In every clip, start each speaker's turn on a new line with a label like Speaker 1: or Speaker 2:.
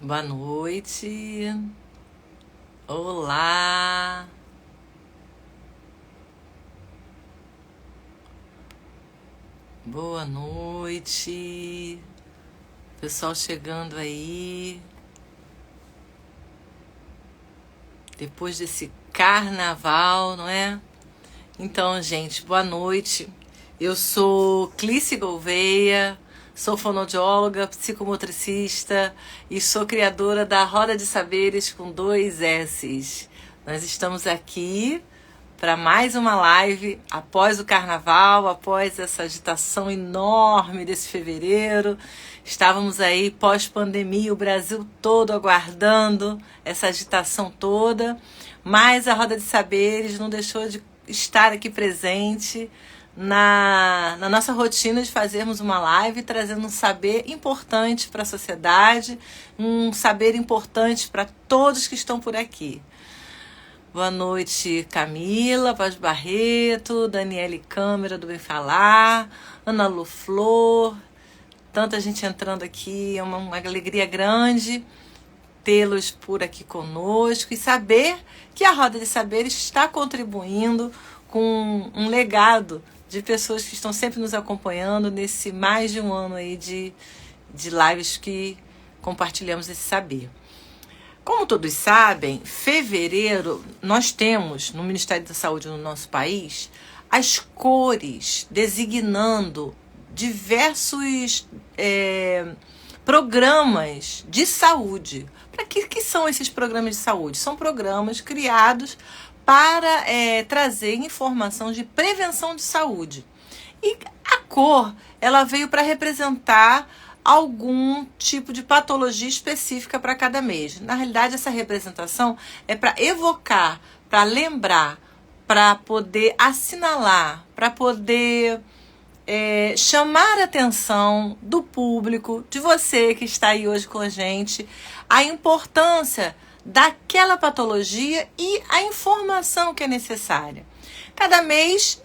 Speaker 1: Boa noite. Olá. Boa noite. Pessoal chegando aí. Depois desse carnaval, não é? Então, gente, boa noite. Eu sou Clícia Gouveia, sou fonoaudióloga, psicomotricista e sou criadora da Roda de Saberes com 2 S's. Nós estamos aqui para mais uma live após o carnaval, após essa agitação enorme desse fevereiro. Estávamos aí pós-pandemia, o Brasil todo aguardando essa agitação toda, mas a Roda de Saberes não deixou de estar aqui presente na nossa rotina de fazermos uma live trazendo um saber importante para a sociedade, um saber importante para todos que estão por aqui. Boa noite, Camila Paz Barreto, Daniele Câmara do Bem Falar, Ana Lu Flor, tanta gente entrando aqui, é uma alegria grande tê-los por aqui conosco e saber que a Roda de Saberes está contribuindo com um legado de pessoas que estão sempre nos acompanhando nesse mais de um ano aí de lives que compartilhamos esse saber. Como todos sabem, fevereiro nós temos no Ministério da Saúde no nosso país as cores designando diversos programas de saúde. Para que são esses programas de saúde? São programas criados para trazer informação de prevenção de saúde. E a cor, ela veio para representar algum tipo de patologia específica para cada mês. Na realidade, essa representação é para evocar, para lembrar, para poder assinalar, para poder chamar a atenção do público, de você que está aí hoje com a gente, a importância daquela patologia e a informação que é necessária. Cada mês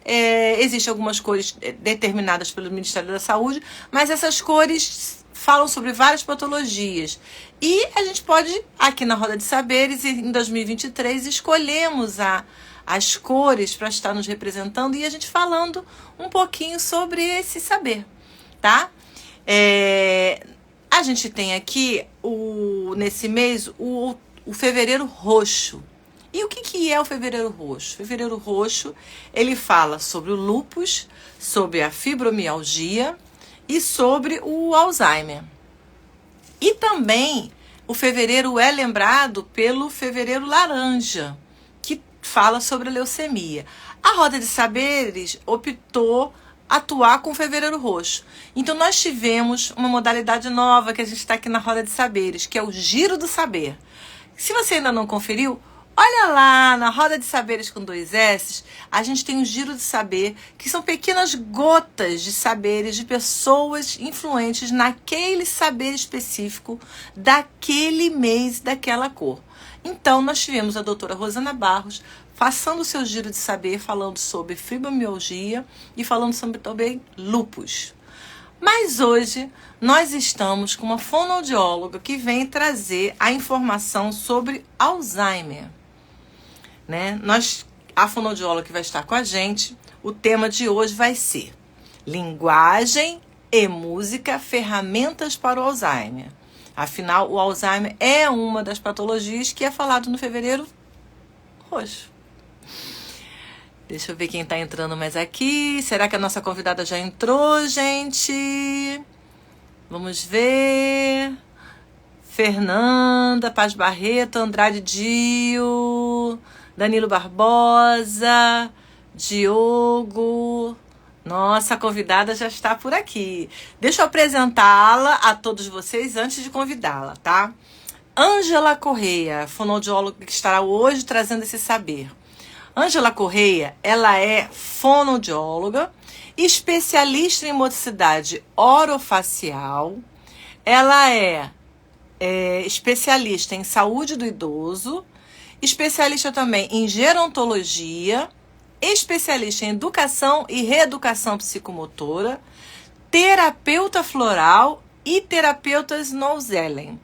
Speaker 1: existem algumas cores determinadas pelo Ministério da Saúde, mas essas cores falam sobre várias patologias. E a gente pode, aqui na Roda de Saberes, em 2023, escolhemos as cores para estar nos representando e a gente falando um pouquinho sobre esse saber, tá? A gente tem aqui, nesse mês, o fevereiro roxo. E o que é o fevereiro roxo? O fevereiro roxo, ele fala sobre o lúpus, sobre a fibromialgia e sobre o Alzheimer. E também o fevereiro é lembrado pelo fevereiro laranja, que fala sobre a leucemia. A Roda de Saberes optou atuar com o fevereiro roxo. Então nós tivemos uma modalidade nova que a gente está aqui na Roda de Saberes, que é o Giro do Saber. Se você ainda não conferiu, olha lá, na Roda de Saberes com 2 S's, a gente tem um Giro de Saber, que são pequenas gotas de saberes de pessoas influentes naquele saber específico daquele mês, daquela cor. Então, nós tivemos a doutora Rosana Barros passando o seu Giro de Saber, falando sobre fibromialgia e falando sobre também lúpus. Mas hoje nós estamos com uma fonoaudióloga que vem trazer a informação sobre Alzheimer. Né? A fonoaudióloga que vai estar com a gente, o tema de hoje vai ser linguagem e música, ferramentas para o Alzheimer. Afinal, o Alzheimer é uma das patologias que é falado no fevereiro roxo. Deixa eu ver quem está entrando mais aqui. Será que a nossa convidada já entrou, gente? Vamos ver. Fernanda Paz Barreto, Andrade Dio, Danilo Barbosa, Diogo. Nossa, a convidada já está por aqui. Deixa eu apresentá-la a todos vocês antes de convidá-la, tá? Ângela Correia, fonoaudióloga que estará hoje trazendo esse saber. Ângela Correia, ela é fonoaudióloga, especialista em motricidade orofacial, ela é especialista em saúde do idoso, especialista também em gerontologia, especialista em educação e reeducação psicomotora, terapeuta floral e terapeuta Snowzellen.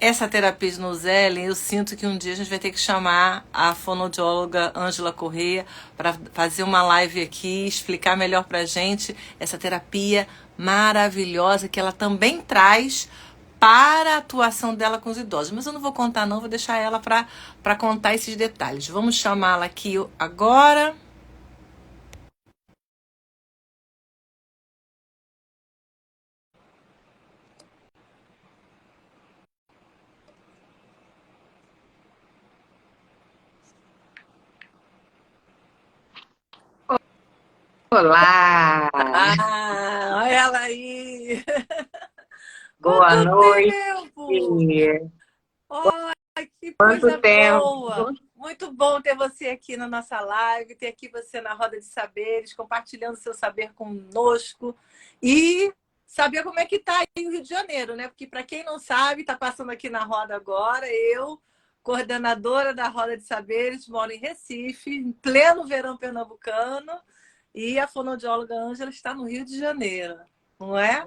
Speaker 1: essa terapia de Nozellen, eu sinto que um dia a gente vai ter que chamar a fonoaudióloga Ângela Correia para fazer uma live aqui, explicar melhor pra gente essa terapia maravilhosa que ela também traz para a atuação dela com os idosos. Mas eu não vou contar não, vou deixar ela para contar esses detalhes. Vamos chamá-la aqui agora.
Speaker 2: Olá,
Speaker 1: Ah, olha ela aí!
Speaker 2: boa
Speaker 1: Quanto
Speaker 2: noite.
Speaker 1: tempo! Oh, que
Speaker 2: Quanto
Speaker 1: coisa
Speaker 2: tempo?
Speaker 1: boa! Muito bom ter você aqui na nossa live, ter aqui você na Roda de Saberes, compartilhando seu saber conosco e saber como é que tá aí o Rio de Janeiro, né? Porque para quem não sabe, está passando aqui na roda agora, eu, coordenadora da Roda de Saberes, moro em Recife, em pleno verão pernambucano, e a fonoaudióloga Ângela está no Rio de Janeiro, não é?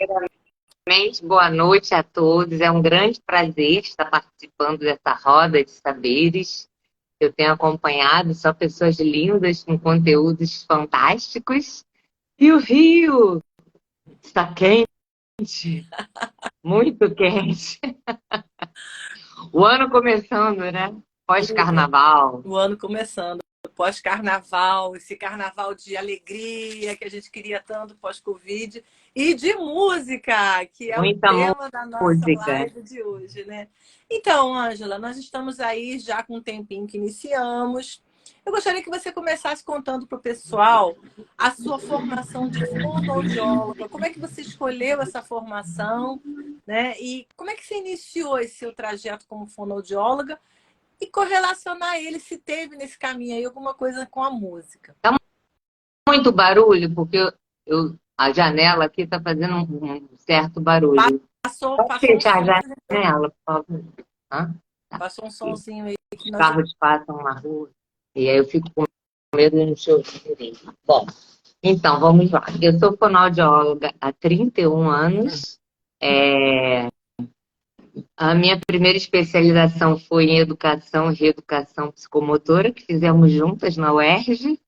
Speaker 2: Primeiramente, boa noite a todos. É um grande prazer estar participando dessa roda de saberes. Eu tenho acompanhado só pessoas lindas com conteúdos fantásticos. E o Rio está quente, muito quente. O ano começando, né? Pós-carnaval.
Speaker 1: O ano começando, pós-carnaval, esse carnaval de alegria que a gente queria tanto pós-Covid, e de música, que é o
Speaker 2: Muita
Speaker 1: tema da nossa
Speaker 2: música.
Speaker 1: live de hoje, né? Então, Ângela, nós estamos aí já com um tempinho que iniciamos. Eu gostaria que você começasse contando para o pessoal a sua formação de fonoaudióloga. Como é que você escolheu essa formação, né? E como é que você iniciou esse seu trajeto como fonoaudióloga? E correlacionar ele se teve nesse caminho aí alguma coisa com a música.
Speaker 2: Tá muito barulho, porque a janela aqui está fazendo um certo barulho. Pode
Speaker 1: Passou um
Speaker 2: fechar
Speaker 1: som,
Speaker 2: a janela, por favor. Hã? Tá.
Speaker 1: passou um
Speaker 2: E
Speaker 1: sonzinho aí que
Speaker 2: os
Speaker 1: nós.
Speaker 2: carros passam na rua e aí eu fico com medo de não te ouvir direito. Bom, então vamos lá. Eu sou fonoaudióloga há 31 anos. A minha primeira especialização foi em educação e reeducação psicomotora, que fizemos juntas na UERJ,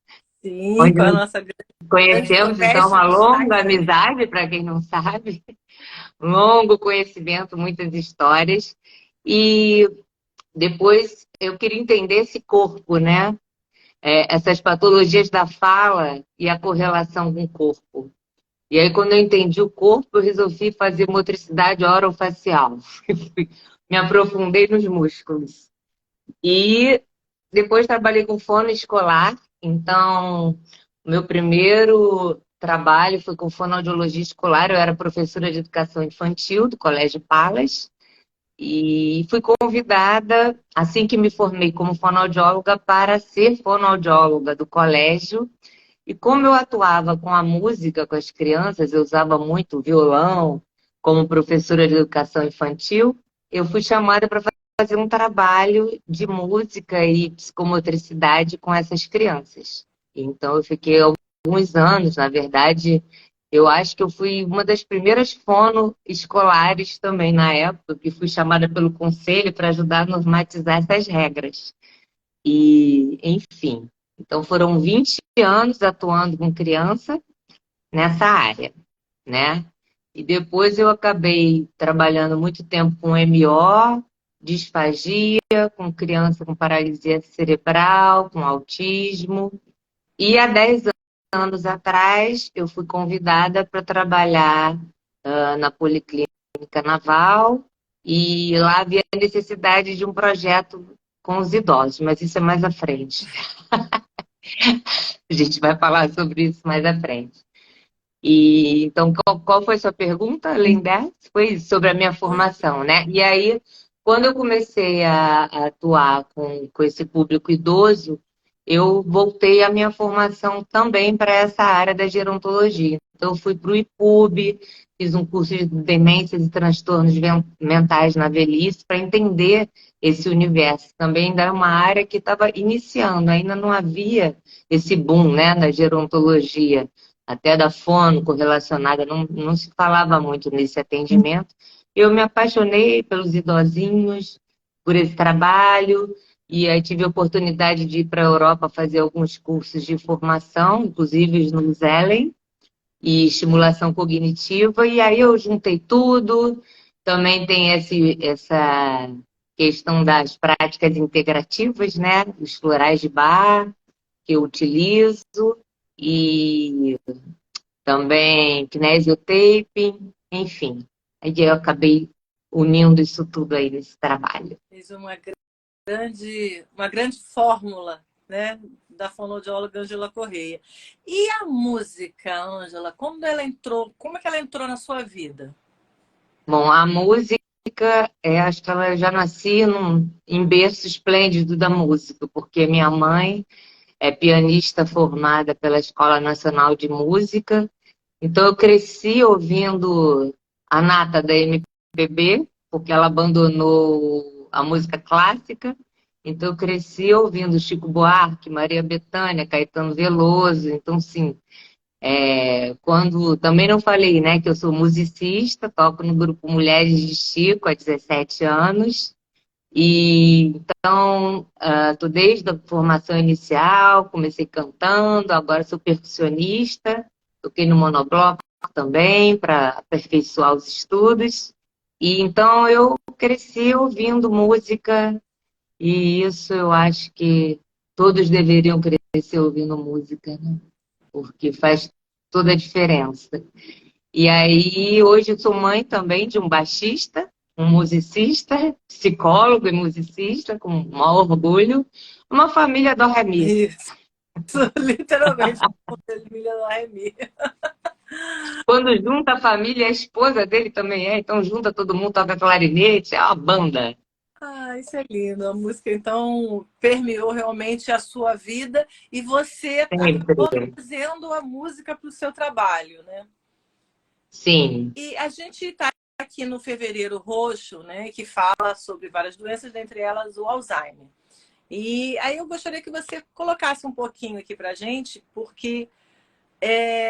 Speaker 1: Sim,
Speaker 2: onde
Speaker 1: com a
Speaker 2: nos
Speaker 1: nossa grande
Speaker 2: conhecemos, então,
Speaker 1: Sopeste
Speaker 2: uma
Speaker 1: que está
Speaker 2: longa
Speaker 1: aqui.
Speaker 2: amizade, para quem não sabe, longo conhecimento, muitas histórias. E depois eu queria entender esse corpo, né? Essas patologias da fala e a correlação com o corpo. E aí, quando eu entendi o corpo, eu resolvi fazer motricidade orofacial. Me aprofundei nos músculos. E depois trabalhei com fono escolar. Então, meu primeiro trabalho foi com fonoaudiologia escolar. Eu era professora de educação infantil do Colégio Palas. E fui convidada, assim que me formei como fonoaudióloga, para ser fonoaudióloga do colégio. E como eu atuava com a música, com as crianças, eu usava muito violão como professora de educação infantil, eu fui chamada para fazer um trabalho de música e psicomotricidade com essas crianças. Então eu fiquei alguns anos, na verdade, eu acho que eu fui uma das primeiras fono escolares também na época, que fui chamada pelo conselho para ajudar a normatizar essas regras. E, enfim, então foram 20 anos atuando com criança nessa área, né? E depois eu acabei trabalhando muito tempo com MO, disfagia, com criança com paralisia cerebral, com autismo. E há 10 anos atrás eu fui convidada para trabalhar na Policlínica Naval e lá havia a necessidade de um projeto com os idosos, mas isso é mais à frente. A gente vai falar sobre isso mais à frente. E então, qual foi a sua pergunta, além dessa? Foi sobre a minha formação, né? E aí, quando eu comecei a atuar com esse público idoso, eu voltei a minha formação também para essa área da gerontologia. Então, eu fui para o IPUB, fiz um curso de demências e transtornos mentais na velhice para entender esse universo. Também ainda é uma área que estava iniciando, ainda não havia esse boom, né, na gerontologia, até da fono correlacionada, não se falava muito nesse atendimento. eu me apaixonei pelos idosinhos, por esse trabalho, e aí tive a oportunidade de ir para a Europa fazer alguns cursos de formação, inclusive no Zelen, e estimulação cognitiva, e aí eu juntei tudo. Também tem essa questão das práticas integrativas, né? Os florais de bar, que eu utilizo, e também kinesiotaping, enfim. Aí eu acabei unindo isso tudo aí nesse trabalho.
Speaker 1: Fez uma grande fórmula, né, da fonoaudióloga Ângela Correia. E a música, Ângela, como é que ela entrou na sua vida?
Speaker 2: Bom, a música, acho que ela já nasci em berço esplêndido da música, porque minha mãe é pianista formada pela Escola Nacional de Música. Então eu cresci ouvindo a nata da MPB, porque ela abandonou a música clássica. Então eu cresci ouvindo Chico Buarque, Maria Bethânia, Caetano Veloso. Então, sim, quando também não falei, né, que eu sou musicista, toco no grupo Mulheres de Chico há 17 anos. E então, tô desde a formação inicial, comecei cantando, agora sou percussionista, toquei no monobloco também para aperfeiçoar os estudos. E então eu cresci ouvindo música, e isso eu acho que todos deveriam crescer ouvindo música, né? Porque faz toda a diferença. E aí, hoje eu sou mãe também de um baixista, um musicista, psicólogo e musicista, com o maior orgulho. Uma família do Remi.
Speaker 1: Isso, literalmente, família do Remy.
Speaker 2: Quando junta a família, a esposa dele também então junta todo mundo, toca clarinete, é uma banda.
Speaker 1: Ah, isso é lindo. A música, então, permeou realmente a sua vida e você acabou
Speaker 2: Sempre.
Speaker 1: trazendo a música para o seu trabalho, né?
Speaker 2: Sim.
Speaker 1: E a gente está aqui no Fevereiro Roxo, né, que fala sobre várias doenças, dentre elas o Alzheimer. E aí eu gostaria que você colocasse um pouquinho aqui para a gente, porque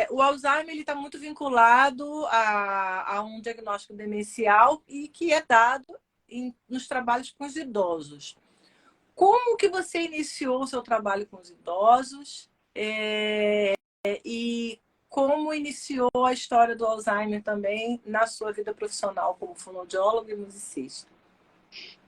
Speaker 1: o Alzheimer está muito vinculado a um diagnóstico demencial e que é dado nos trabalhos com os idosos. Como que você iniciou o seu trabalho com os idosos e como iniciou a história do Alzheimer também na sua vida profissional como fonoaudiólogo e musicista?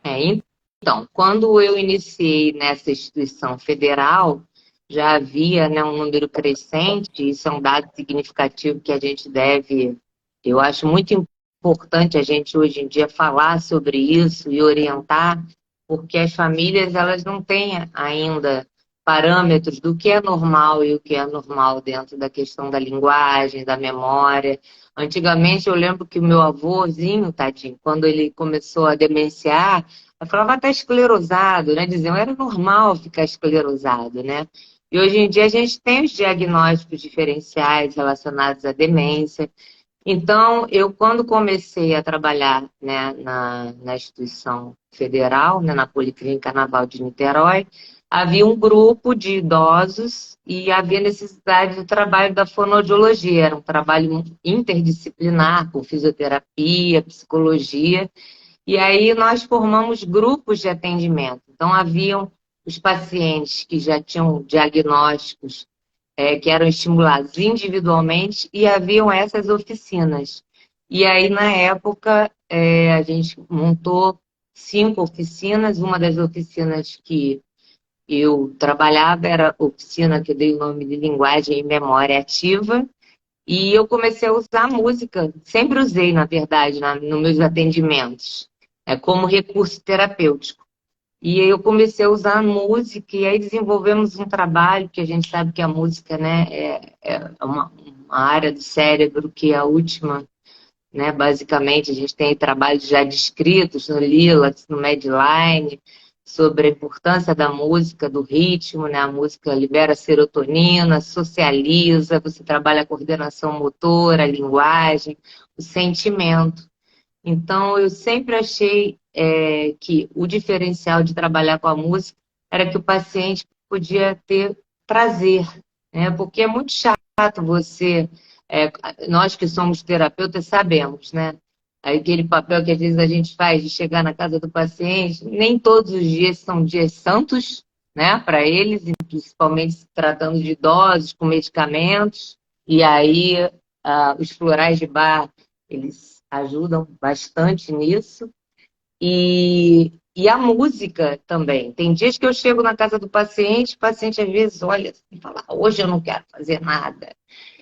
Speaker 2: Então, quando eu iniciei nessa instituição federal, já havia, né, um número crescente, isso é um dado significativo que a gente deve, eu acho muito importante a gente hoje em dia falar sobre isso e orientar, porque as famílias elas não têm ainda parâmetros do que é normal e o que é normal dentro da questão da linguagem, da memória. Antigamente eu lembro que o meu avôzinho, tadinho, quando ele começou a demenciar, eu falava até esclerosado, né? Diziam, era normal ficar esclerosado, né? E hoje em dia a gente tem os diagnósticos diferenciais relacionados à demência. Então, eu quando comecei a trabalhar, né, na instituição federal, né, na Policlínica Naval de Niterói, havia um grupo de idosos e havia necessidade do trabalho da fonoaudiologia. Era um trabalho interdisciplinar, com fisioterapia, psicologia. E aí nós formamos grupos de atendimento. Então, haviam os pacientes que já tinham diagnósticos que eram estimulados individualmente e haviam essas oficinas. E aí, na época, a gente montou 5 oficinas. Uma das oficinas que eu trabalhava era a oficina que eu dei o nome de Linguagem e Memória Ativa. E eu comecei a usar a música, sempre usei, na verdade, nos meus atendimentos, como recurso terapêutico. E aí eu comecei a usar a música e aí desenvolvemos um trabalho que a gente sabe que a música, né, é uma área do cérebro que é a última, né, basicamente a gente tem trabalhos já descritos no Lilacs, no Medline, sobre a importância da música, do ritmo, né, a música libera serotonina, socializa, você trabalha a coordenação motora, a linguagem, o sentimento. Então, eu sempre achei que o diferencial de trabalhar com a música era que o paciente podia ter prazer, né? Porque é muito chato você, nós que somos terapeutas sabemos, né? aquele papel que às vezes a gente faz de chegar na casa do paciente, nem todos os dias são dias santos, né, para eles, e principalmente se tratando de idosos com medicamentos. E aí, os florais de bar, eles ajudam bastante nisso. E a música também. Tem dias que eu chego na casa do paciente, o paciente às vezes olha assim e fala, hoje eu não quero fazer nada.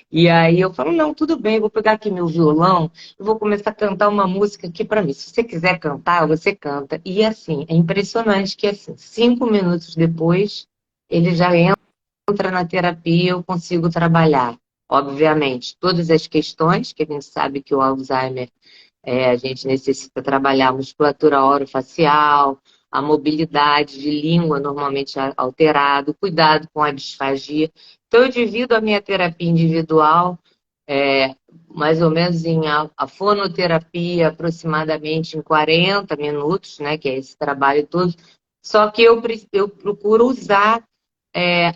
Speaker 2: E aí eu falo, não, tudo bem, eu vou pegar aqui meu violão, eu vou começar a cantar uma música aqui para mim. Se você quiser cantar, você canta. E assim, é impressionante que assim, 5 minutos depois, ele já entra na terapia, eu consigo trabalhar. Obviamente, todas as questões, que a gente sabe que o Alzheimer, a gente necessita trabalhar a musculatura orofacial, a mobilidade de língua normalmente alterada, cuidado com a disfagia. Então, eu divido a minha terapia individual, mais ou menos a fonoterapia, aproximadamente em 40 minutos, né, que é esse trabalho todo. Só que eu procuro usar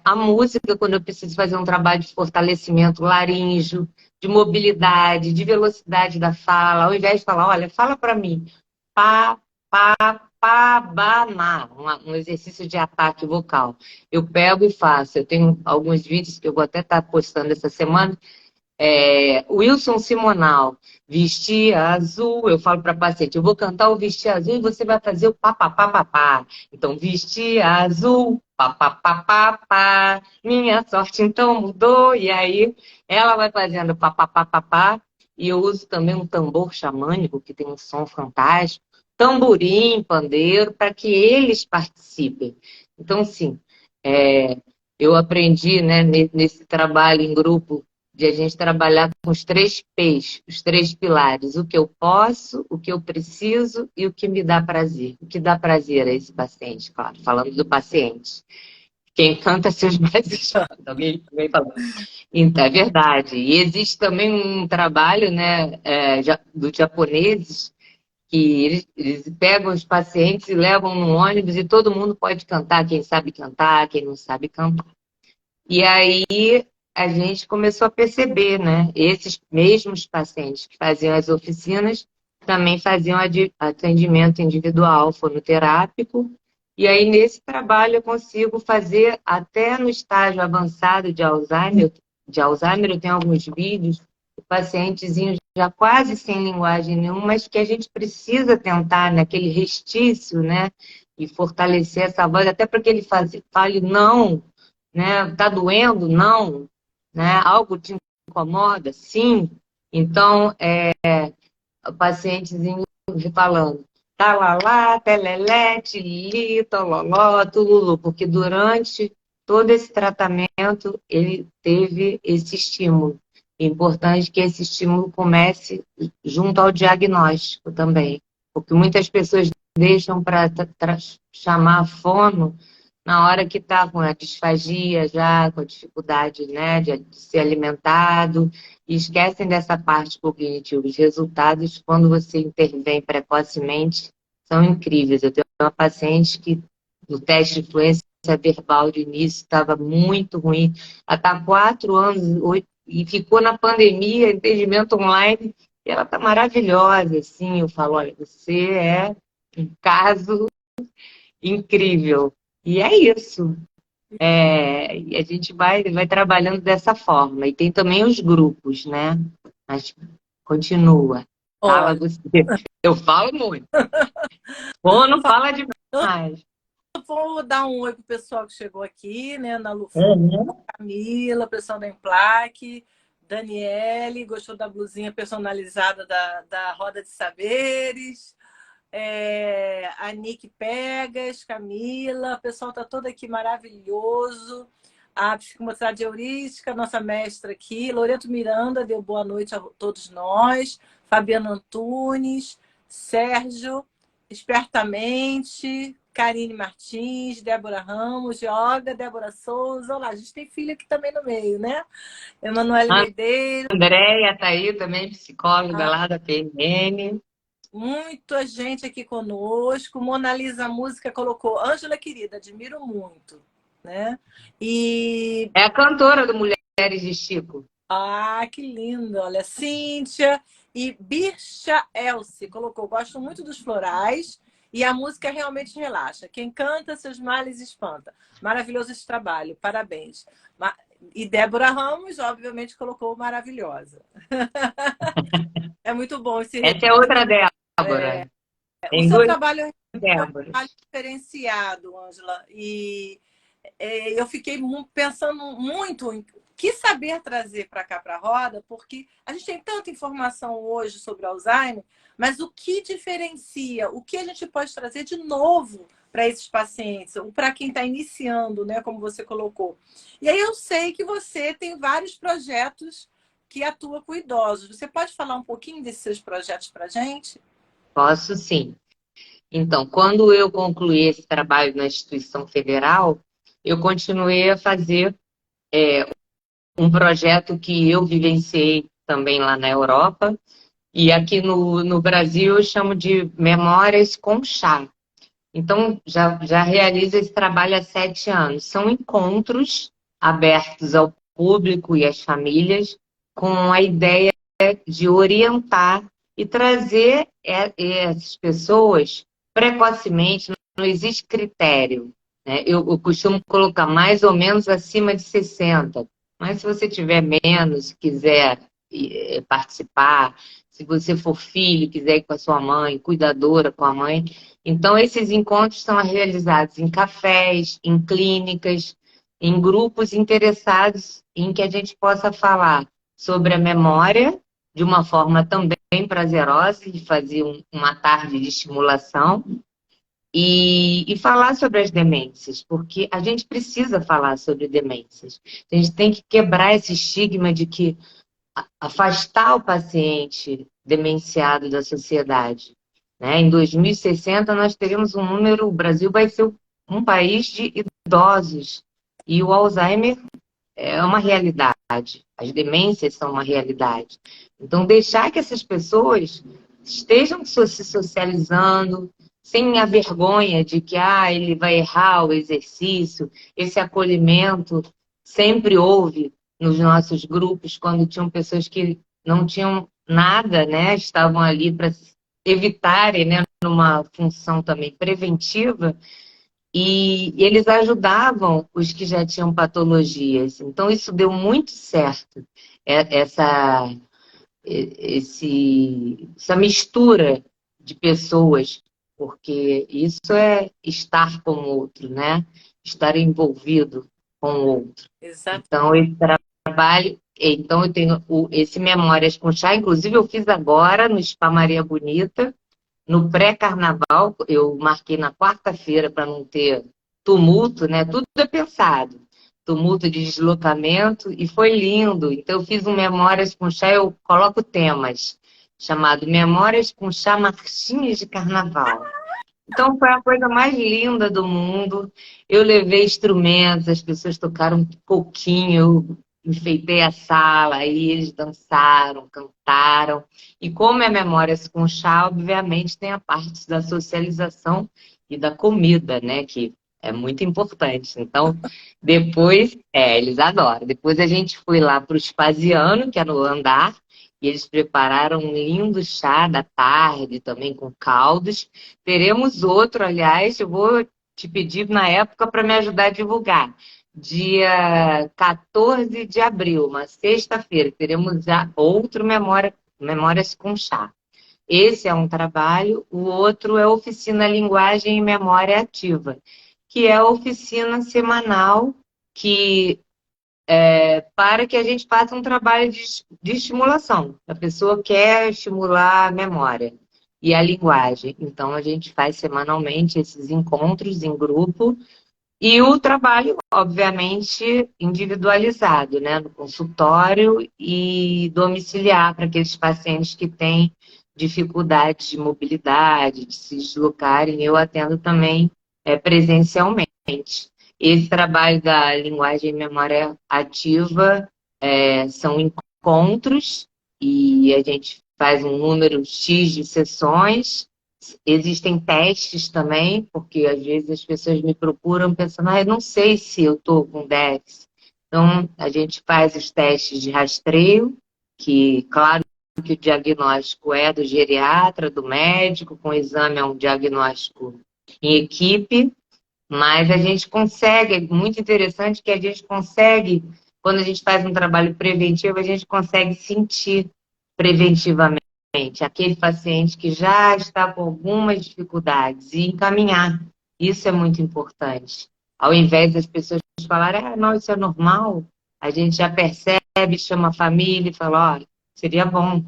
Speaker 2: a música quando eu preciso fazer um trabalho de fortalecimento laríngeo, de mobilidade, de velocidade da fala, ao invés de falar, olha, fala para mim, pá, pá, pá, ba, ma, um exercício de ataque vocal. Eu pego e faço. Eu tenho alguns vídeos que eu vou até estar postando essa semana. Wilson Simonal, vestir azul, eu falo para paciente, eu vou cantar o vestir azul e você vai fazer o papapá. Então, vestir azul, papapá, minha sorte então mudou, e aí ela vai fazendo papapá, e eu uso também um tambor xamânico, que tem um som fantástico, tamborim, pandeiro, para que eles participem. Então, sim, eu aprendi, né, nesse trabalho em grupo, de a gente trabalhar com os 3 P's, os 3 pilares, o que eu posso, o que eu preciso e o que me dá prazer. O que dá prazer a esse paciente, claro, falando do paciente. Quem canta seus braços chanta, alguém falou. Então, é verdade. E existe também um trabalho, né, dos japoneses, que eles pegam os pacientes e levam no ônibus e todo mundo pode cantar, quem sabe cantar, quem não sabe cantar. E aí a gente começou a perceber, né? Esses mesmos pacientes que faziam as oficinas também faziam atendimento individual, fonoterápico. E aí, nesse trabalho, eu consigo fazer até no estágio avançado de Alzheimer. De Alzheimer, eu tenho alguns vídeos, o pacientezinho já quase sem linguagem nenhuma, mas que a gente precisa tentar naquele restício, né? E fortalecer essa voz, até para que ele fale não, né? Tá doendo? Não. Né? Algo te incomoda? Sim. Então, o pacientezinho falando talalá, telelé, tilili, tololó, tululu, porque durante todo esse tratamento ele teve esse estímulo. É importante que esse estímulo comece junto ao diagnóstico também, porque muitas pessoas deixam para chamar fono na hora que está com a disfagia já, com a dificuldade, né, de ser alimentado, e esquecem dessa parte cognitiva. Os resultados, quando você intervém precocemente, são incríveis. Eu tenho uma paciente que, no teste de fluência verbal de início, estava muito ruim. Ela está há 4 anos e ficou na pandemia, atendimento online, e ela está maravilhosa, assim. Eu falo, olha, você é um caso incrível. E é isso. E a gente vai trabalhando dessa forma. E tem também os grupos, né? Mas continua. Fala
Speaker 1: Olha,
Speaker 2: você. Eu falo muito. Ou não fala demais.
Speaker 1: vou dar um oi pro pessoal que chegou aqui, né? Na Lufu,
Speaker 2: Uhum.
Speaker 1: Camila, pessoal da Emplaque, Daniele, gostou da blusinha personalizada da Roda de Saberes. A Nick Pegas, Camila, o pessoal está todo aqui maravilhoso. A psicomotricidade heurística, nossa mestra aqui, Loreto Miranda, deu boa noite a todos nós, Fabiana Antunes, Sérgio, Espertamente, Karine Martins, Débora Ramos, Yoga, Débora Souza. Olá, a gente tem filha aqui também no meio, né? Emanuele
Speaker 2: A
Speaker 1: Medeiros.
Speaker 2: Andréia está aí também, psicóloga lá da PNN.
Speaker 1: Muita gente aqui conosco. Mona Lisa Música colocou, Ângela querida, admiro muito, né? E
Speaker 2: É a cantora do Mulheres de Chico.
Speaker 1: Ah, que lindo! Olha, Cíntia e Birsha Elce colocou: gosto muito dos florais e a música realmente relaxa. Quem canta, seus males espanta. Maravilhoso esse trabalho, parabéns. E Débora Ramos, obviamente, colocou maravilhosa. É muito bom esse.
Speaker 2: Essa é outra Débora.
Speaker 1: O
Speaker 2: Tem
Speaker 1: seu
Speaker 2: duas
Speaker 1: trabalho é um trabalho
Speaker 2: Déboras.
Speaker 1: diferenciado, Ângela, e eu fiquei pensando muito em o que saber trazer para cá para a roda, porque a gente tem tanta informação hoje sobre Alzheimer, mas o que diferencia, o que a gente pode trazer de novo para esses pacientes, ou para quem está iniciando, né, como você colocou. E aí eu sei que você tem vários projetos que atua com idosos. Você pode falar um pouquinho desses seus projetos para a gente?
Speaker 2: Posso sim. Então, quando eu concluí esse trabalho na instituição federal, eu continuei a fazer um projeto que eu vivenciei também lá na Europa, e aqui no Brasil eu chamo de Memórias com Chá. Então, já realizo esse trabalho há 7 anos. São encontros abertos ao público e às famílias, com a ideia de orientar e trazer essas pessoas precocemente. Não existe critério, né? Eu costumo colocar mais ou menos acima de 60, mas se você tiver menos, quiser participar, se você for filho, quiser ir com a sua mãe, cuidadora com a mãe, então esses encontros são realizados em cafés, em clínicas, em grupos interessados em que a gente possa falar sobre a memória de uma forma também prazerosa, de fazer uma tarde de estimulação e falar sobre as demências, porque a gente precisa falar sobre demências. A gente tem que quebrar esse estigma de que afastar o paciente demenciado da sociedade, né? Em 2060 nós teremos um número, o Brasil vai ser um país de idosos e o Alzheimer é uma realidade, as demências são uma realidade. Então, deixar que essas pessoas estejam se socializando, sem a vergonha de que ele vai errar o exercício, esse acolhimento sempre houve nos nossos grupos, quando tinham pessoas que não tinham nada, né? Estavam ali para evitarem, né? Numa função também preventiva, e eles ajudavam os que já tinham patologias. Então, isso deu muito certo, essa, essa mistura de pessoas, porque isso é estar com o outro, né? Estar envolvido com o outro.
Speaker 1: Exato.
Speaker 2: Então, esse trabalho. Então, eu tenho esse Memórias com Chá, inclusive eu fiz agora no Spa Maria Bonita, no pré-carnaval, eu marquei na quarta-feira para não ter tumulto, né? Tudo é pensado. Tumulto de deslocamento, e foi lindo. Então, eu fiz um Memórias com Chá, eu coloco temas, chamado Memórias com Chá Marchinhas de Carnaval. Então, foi a coisa mais linda do mundo. Eu levei instrumentos, as pessoas tocaram um pouquinho, eu enfeitei a sala, aí eles dançaram, cantaram. E como é Memórias com Chá, obviamente tem a parte da socialização e da comida, né? Que é muito importante. Então, depois, eles adoram. Depois a gente foi lá para o Spaziano, que é no andar, e eles prepararam um lindo chá da tarde, também com caldos. Teremos outro, aliás, eu vou te pedir na época para me ajudar a divulgar. Dia 14 de abril, uma sexta-feira, teremos já outro Memórias com Chá. Esse é um trabalho, o outro é Oficina Linguagem e Memória Ativa, que é a oficina semanal que para que a gente faça um trabalho de estimulação. A pessoa quer estimular a memória e a linguagem. Então, a gente faz semanalmente esses encontros em grupo e o trabalho, obviamente, individualizado, né? No consultório e domiciliar para aqueles pacientes que têm dificuldade de mobilidade, de se deslocarem. Eu atendo também presencialmente. Esse trabalho da linguagem e memória ativa são encontros e a gente faz um número X de sessões. Existem testes também, porque às vezes as pessoas me procuram pensando, eu não sei se eu estou com déficit. Então, a gente faz os testes de rastreio, que, claro, que o diagnóstico é do geriatra, do médico, com o exame é um diagnóstico em equipe, mas a gente consegue, é muito interessante que a gente consegue, quando a gente faz um trabalho preventivo, a gente consegue sentir preventivamente aquele paciente que já está com algumas dificuldades e encaminhar. Isso é muito importante. Ao invés das pessoas falarem, ah, não, isso é normal, a gente já percebe, chama a família e fala, ó, seria bom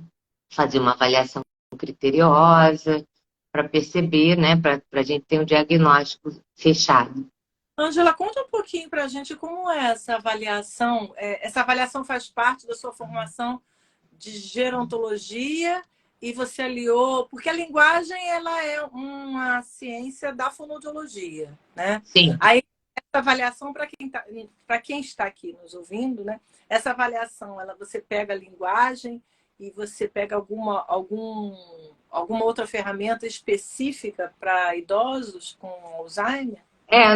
Speaker 2: fazer uma avaliação criteriosa para perceber, né, para a gente ter um diagnóstico fechado.
Speaker 1: Ângela, conta um pouquinho para a gente como é essa avaliação. Essa avaliação faz parte da sua formação de gerontologia e você aliou, porque a linguagem ela é uma ciência da fonoaudiologia, né?
Speaker 2: Sim.
Speaker 1: Aí essa avaliação para quem está aqui nos ouvindo, né? Essa avaliação, você pega a linguagem e você pega alguma outra ferramenta específica para idosos com Alzheimer?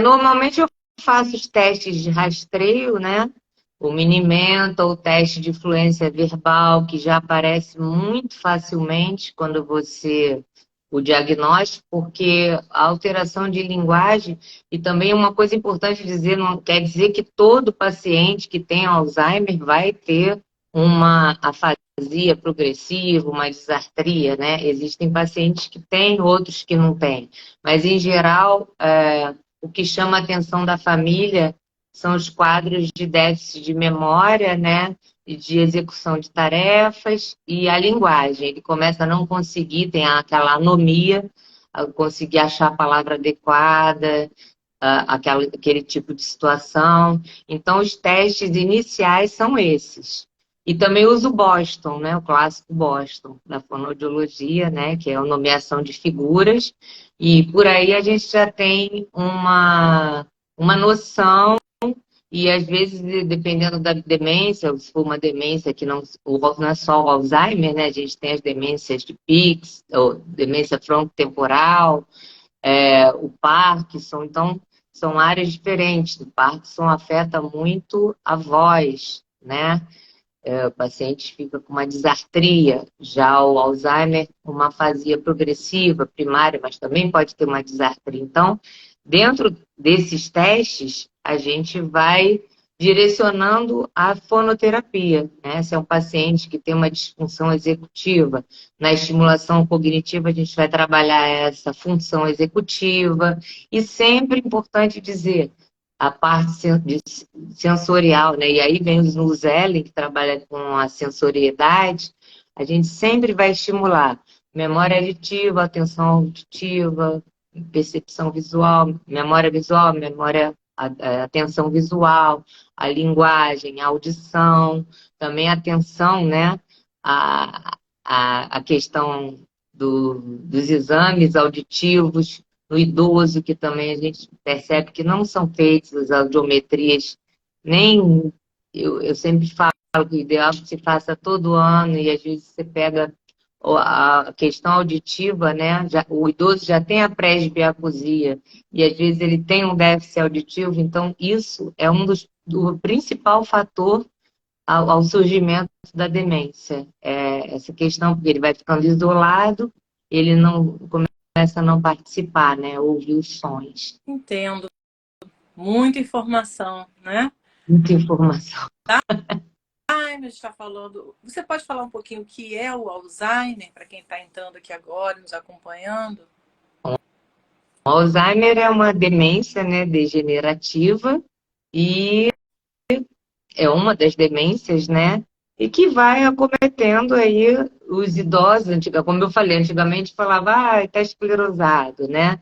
Speaker 2: Normalmente eu faço os testes de rastreio, né? O Minimenta, o teste de fluência verbal, que já aparece muito facilmente quando você o diagnóstico, porque a alteração de linguagem, e também uma coisa importante dizer, não quer dizer que todo paciente que tem Alzheimer vai ter uma afasia progressiva, uma disartria, né? Existem pacientes que têm, outros que não têm. Mas, em geral, o que chama a atenção da família são os quadros de déficit de memória, né? E de execução de tarefas e a linguagem. Ele começa a não conseguir, tem aquela anomia, a conseguir achar a palavra adequada, aquele tipo de situação. Então, os testes iniciais são esses. E também uso o Boston, né? O clássico Boston, da fonoaudiologia, né? Que é a nomeação de figuras. E por aí a gente já tem uma noção, e às vezes, dependendo da demência, se for uma demência que não é só o Alzheimer, né? A gente tem as demências de Pick's, ou demência frontotemporal, o Parkinson, então são áreas diferentes. O Parkinson afeta muito a voz, né? O paciente fica com uma disartria, já o Alzheimer, uma afasia progressiva, primária, mas também pode ter uma disartria. Então, dentro desses testes, a gente vai direcionando a fonoterapia, né? Se é um paciente que tem uma disfunção executiva, na estimulação cognitiva a gente vai trabalhar essa função executiva, e sempre importante dizer, a parte sensorial, né? E aí vem o Snuzelen, que trabalha com a sensoriedade, a gente sempre vai estimular memória auditiva, atenção auditiva, percepção visual, memória, atenção visual, a linguagem, a audição, também a atenção, né? A questão dos exames auditivos, no idoso, que também a gente percebe que não são feitas as audiometrias, nem eu sempre falo que o ideal é que se faça todo ano, e às vezes você pega a questão auditiva, né? O idoso já tem a presbiacusia, e às vezes ele tem um déficit auditivo, então isso é do principal fator ao surgimento da demência. Essa questão, porque ele vai ficando isolado, ele não começa a não participar, né? Ouvir os sons.
Speaker 1: Entendo. Muita informação, né?
Speaker 2: Muita informação.
Speaker 1: Alzheimer está falando. Você pode falar um pouquinho o que é o Alzheimer, para quem está entrando aqui agora, nos acompanhando?
Speaker 2: O Alzheimer é uma demência, né, degenerativa, e é uma das demências, né? E que vai acometendo aí os idosos, como eu falei, antigamente falava, está esclerosado, né?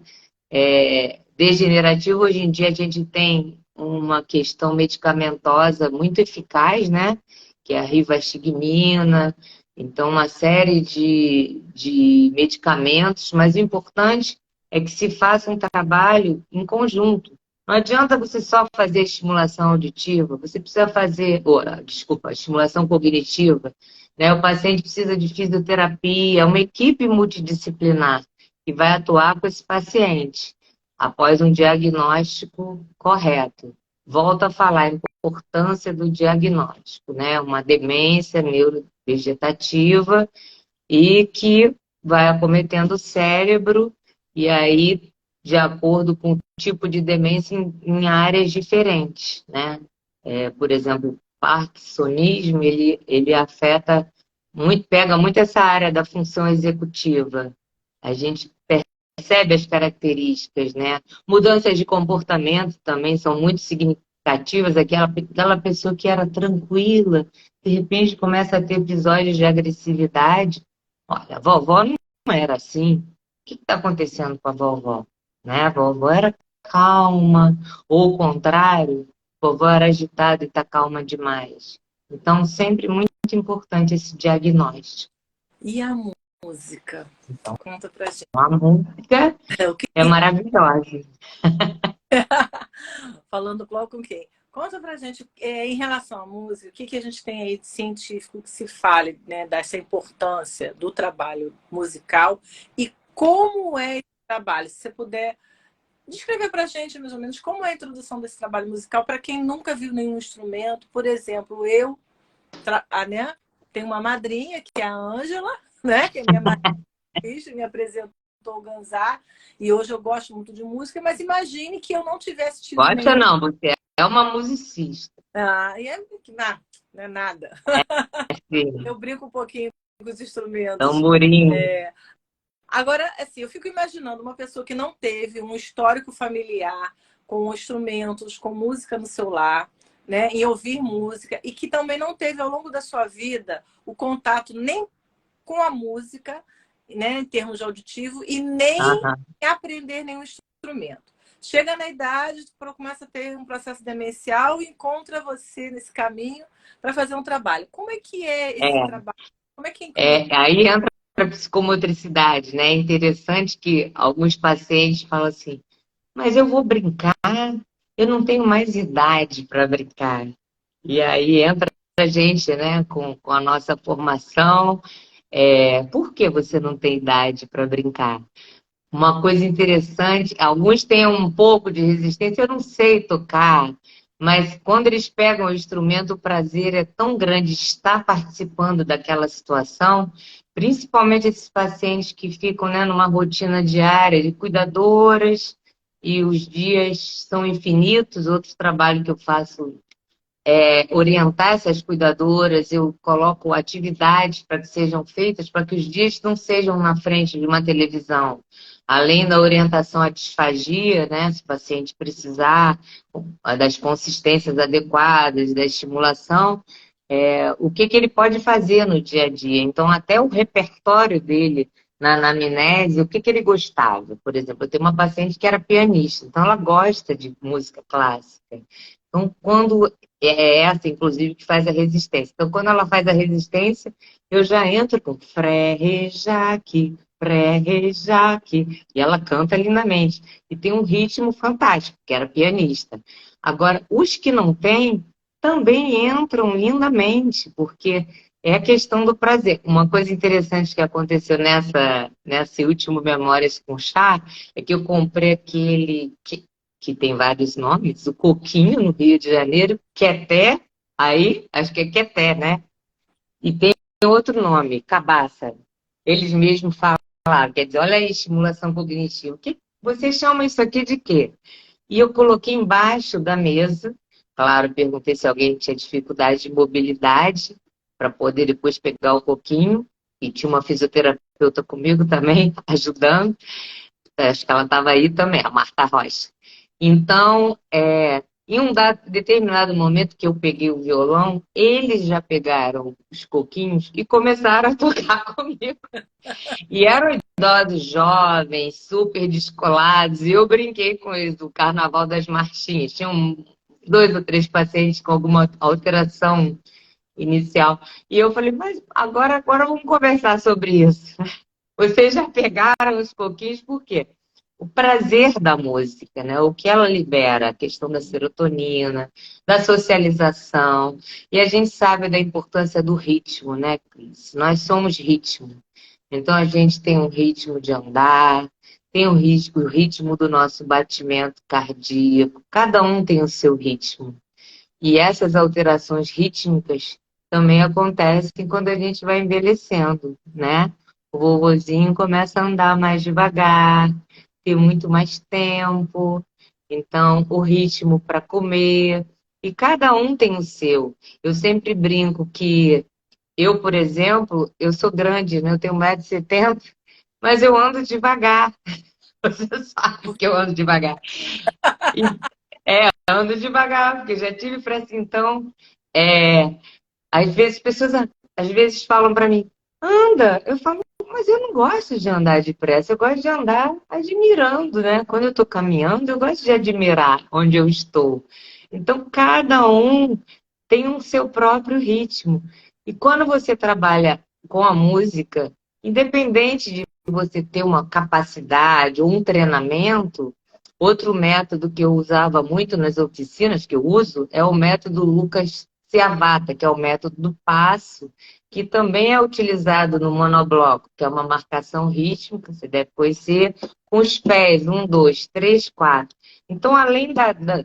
Speaker 2: Degenerativo, hoje em dia a gente tem uma questão medicamentosa muito eficaz, né? Que é a rivastigmina, então uma série de medicamentos, mas o importante é que se faça um trabalho em conjunto. Não adianta você só fazer estimulação auditiva, você precisa fazer, estimulação cognitiva, né? O paciente precisa de fisioterapia, uma equipe multidisciplinar que vai atuar com esse paciente após um diagnóstico correto. Volto a falar, é importância do diagnóstico, né? Uma demência neurovegetativa e que vai acometendo o cérebro, e aí, de acordo com o tipo de demência, em áreas diferentes, né? Por exemplo, parkinsonismo, ele afeta muito, pega muito essa área da função executiva. A gente percebe as características, né? Mudanças de comportamento também são muito significativas. Aquela pessoa que era tranquila, de repente começa a ter episódios de agressividade. Olha, a vovó não era assim. O que está acontecendo com a vovó? Né? A vovó era calma, ou o contrário, a vovó era agitada e está calma demais. Então, sempre muito importante esse diagnóstico.
Speaker 1: E a música?
Speaker 2: Então,
Speaker 1: Conta pra gente.
Speaker 2: a música
Speaker 1: O que...
Speaker 2: é maravilhosa.
Speaker 1: Falando logo com quem? Conta pra gente, em relação à música, o que a gente tem aí de científico que se fale, né, dessa importância do trabalho musical e como é esse trabalho? Se você puder descrever pra gente, mais ou menos, como é a introdução desse trabalho musical para quem nunca viu nenhum instrumento. Por exemplo, né, tenho uma madrinha, que é a Ângela, né, que é minha madrinha, me apresentou o Ganzá, e hoje eu gosto muito de música, mas imagine que eu não tivesse tido
Speaker 2: Gosta
Speaker 1: nenhum.
Speaker 2: não, você é uma musicista.
Speaker 1: Não é nada.
Speaker 2: Sim.
Speaker 1: Eu brinco um pouquinho com os instrumentos.
Speaker 2: Tamborim.
Speaker 1: Agora, assim, eu fico imaginando uma pessoa que não teve um histórico familiar com instrumentos, com música no seu lar, né, em ouvir música, e que também não teve ao longo da sua vida o contato nem com a música, né, em termos de auditivo, e nem
Speaker 2: Aham.
Speaker 1: aprender nenhum instrumento. Chega na idade, começa a ter um processo demencial e encontra você nesse caminho para fazer um trabalho. Como é que é esse trabalho? Como é que inclui?
Speaker 2: Aí entra a psicomotricidade, né? É interessante que alguns pacientes falam assim, mas eu vou brincar, eu não tenho mais idade para brincar. E aí entra a gente, né, com a nossa formação. Por que você não tem idade para brincar? Uma coisa interessante, alguns têm um pouco de resistência, eu não sei tocar, mas quando eles pegam o instrumento, o prazer é tão grande de estar participando daquela situação, principalmente esses pacientes que ficam, né, numa rotina diária de cuidadoras, e os dias são infinitos. Outro trabalho que eu faço orientar essas cuidadoras, eu coloco atividades para que sejam feitas, para que os dias não sejam na frente de uma televisão. Além da orientação à disfagia, né, se o paciente precisar das consistências adequadas, da estimulação, o que ele pode fazer no dia a dia. Então, até o repertório dele na anamnese, o que ele gostava. Por exemplo, eu tenho uma paciente que era pianista, então ela gosta de música clássica. Então, quando essa, inclusive, que faz a resistência. Então, quando ela faz a resistência, eu já entro com Fré, Ré, Jaque, Fré, Ré, Jaque. E ela canta lindamente. E tem um ritmo fantástico, que era pianista. Agora, os que não têm, também entram lindamente, porque é a questão do prazer. Uma coisa interessante que aconteceu nessa última Memórias com Chá é que eu comprei aquele que tem vários nomes, o Coquinho, no Rio de Janeiro, Queté, aí, acho que é Queté, né? E tem outro nome, Cabaça. Eles mesmos falaram, quer dizer, olha aí, estimulação cognitiva. Você chama isso aqui de quê? E eu coloquei embaixo da mesa, claro, perguntei se alguém tinha dificuldade de mobilidade, para poder depois pegar o coquinho, e tinha uma fisioterapeuta comigo também, ajudando. Acho que ela estava aí também, a Marta Rocha. Então, em um determinado momento que eu peguei o violão, eles já pegaram os coquinhos e começaram a tocar comigo. E eram idosos jovens, super descolados, e eu brinquei com eles do Carnaval das Marchinhas. Tinham 2 ou 3 pacientes com alguma alteração inicial. E eu falei, mas agora vamos conversar sobre isso. Vocês já pegaram os coquinhos por quê? O prazer da música, né? O que ela libera, a questão da serotonina, da socialização. E a gente sabe da importância do ritmo, né, Cris? Nós somos ritmo. Então a gente tem um ritmo de andar, tem o ritmo do nosso batimento cardíaco. Cada um tem o seu ritmo. E essas alterações rítmicas também acontecem quando a gente vai envelhecendo, né? O vovozinho começa a andar mais devagar, ter muito mais tempo, então o ritmo para comer, e cada um tem o seu. Eu sempre brinco que eu, por exemplo, eu sou grande, né? Eu tenho 1,70 m, mas eu ando devagar. Você sabe que eu ando devagar. Ando devagar, porque já tive pressa. Então, às vezes pessoas às vezes falam para mim, anda. Eu falo, mas eu não gosto de andar depressa, eu gosto de andar admirando, né? Quando eu estou caminhando, eu gosto de admirar onde eu estou. Então, cada um tem um seu próprio ritmo. E quando você trabalha com a música, independente de você ter uma capacidade ou um treinamento, outro método que eu usava muito nas oficinas, que eu uso, é o método Lucas Ciavata, que é o método do passo, que também é utilizado no monobloco, que é uma marcação rítmica, você deve conhecer, com os pés, 1, 2, 3, 4. Então, além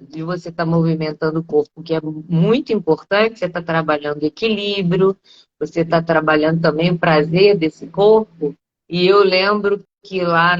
Speaker 2: de você estar movimentando o corpo, que é muito importante, você está trabalhando equilíbrio, você está trabalhando também o prazer desse corpo. E eu lembro que lá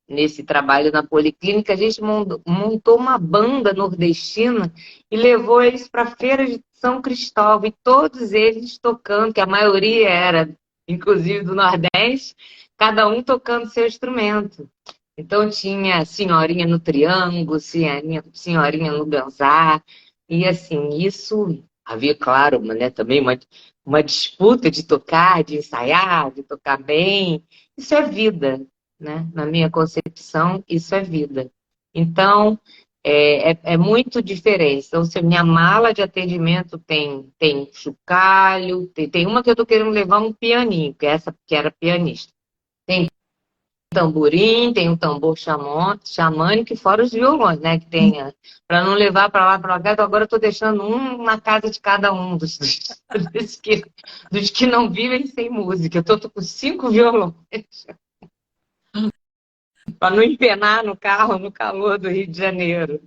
Speaker 2: nesse trabalho na Policlínica, a gente montou uma banda nordestina e levou eles para a Feira de São Cristóvão, e todos eles tocando, que a maioria era, inclusive, do Nordeste, cada um tocando seu instrumento. Então tinha senhorinha no triângulo, senhorinha no ganzá, e assim, isso havia, claro, né, também uma disputa de tocar, de ensaiar, de tocar bem. Isso é vida, né? Na minha concepção, isso é vida. Então, é muito diferente. Então, se minha mala de atendimento tem chocalho, tem uma que eu estou querendo levar um pianinho, que é essa que era pianista. Tem tamborim, tem um tambor xamânico, fora os violões, né? Que tem, para não levar para lá, para cá. Então agora eu estou deixando um na casa de cada um dos que não vivem sem música. Eu estou com 5 violões para não empenar no carro no calor do Rio de Janeiro.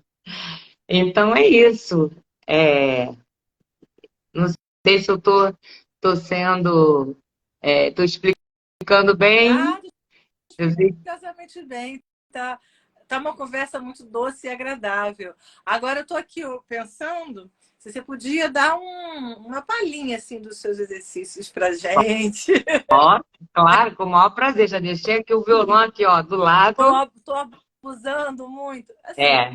Speaker 2: Então é isso. Não sei se eu estou sendo, estou explicando bem.
Speaker 1: Ah,
Speaker 2: Eu sei.
Speaker 1: explicavelmente bem. Tá uma conversa muito doce e agradável. Agora eu estou aqui pensando se você podia dar uma palhinha assim dos seus exercícios para gente.
Speaker 2: Ó, claro, com o maior prazer. Já deixei aqui o violão aqui, ó, do lado.
Speaker 1: Estou abusando muito. Assim,
Speaker 2: É.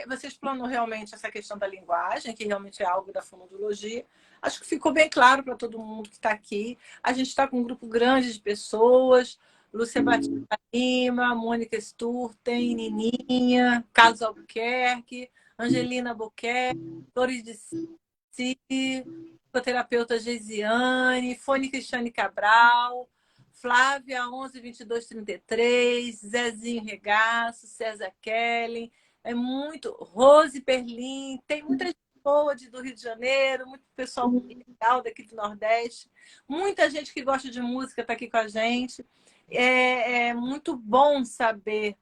Speaker 1: você explanou realmente essa questão da linguagem, que realmente é algo da fonoaudiologia. Acho que ficou bem claro para todo mundo que está aqui. A gente está com um grupo grande de pessoas. Lúcia Batista Lima, Mônica Sturten, Nininha, Carlos Albuquerque, Angelina Albuquerque, Flores de Si, psicoterapeuta Geisiane, Fone Cristiane Cabral, Flávia 112233, Zezinho Regaço, César Kellen, é muito, Rose Perlim, tem muita gente boa do Rio de Janeiro, muito pessoal legal daqui do Nordeste, muita gente que gosta de música está aqui com a gente. É muito bom saber